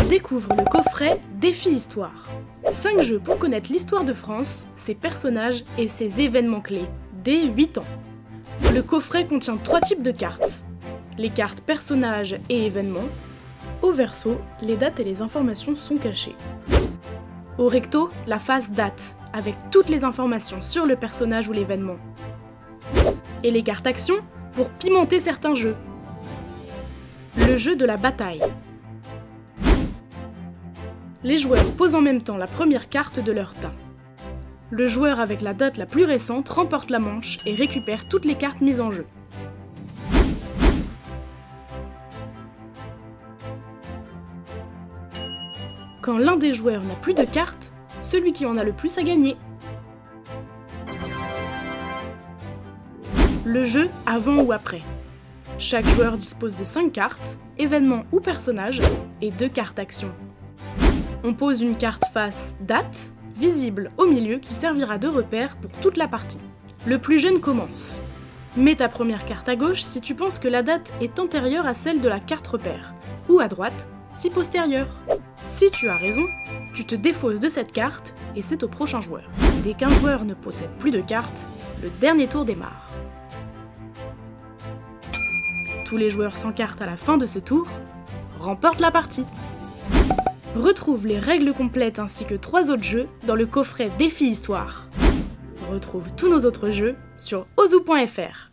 Découvre le coffret Défi Histoire. 5 jeux pour connaître l'histoire de France, ses personnages et ses événements clés, dès 8 ans. Le coffret contient 3 types de cartes. Les cartes personnages et événements. Au verso, les dates et les informations sont cachées. Au recto, la face date, avec toutes les informations sur le personnage ou l'événement. Et les cartes actions, pour pimenter certains jeux. Le jeu de la bataille. Les joueurs posent en même temps la première carte de leur tas. Le joueur avec la date la plus récente remporte la manche et récupère toutes les cartes mises en jeu. Quand l'un des joueurs n'a plus de cartes, celui qui en a le plus a gagné. Le jeu avant ou après. Chaque joueur dispose de 5 cartes, événements ou personnages, et 2 cartes actions. On pose une carte face date, visible au milieu, qui servira de repère pour toute la partie. Le plus jeune commence. Mets ta première carte à gauche si tu penses que la date est antérieure à celle de la carte repère, ou à droite si postérieure. Si tu as raison, tu te défausses de cette carte et c'est au prochain joueur. Dès qu'un joueur ne possède plus de cartes, le dernier tour démarre. Tous les joueurs sans carte à la fin de ce tour remportent la partie. Retrouve les règles complètes ainsi que 3 autres jeux dans le coffret Défi Histoire. Retrouve tous nos autres jeux sur ozu.fr.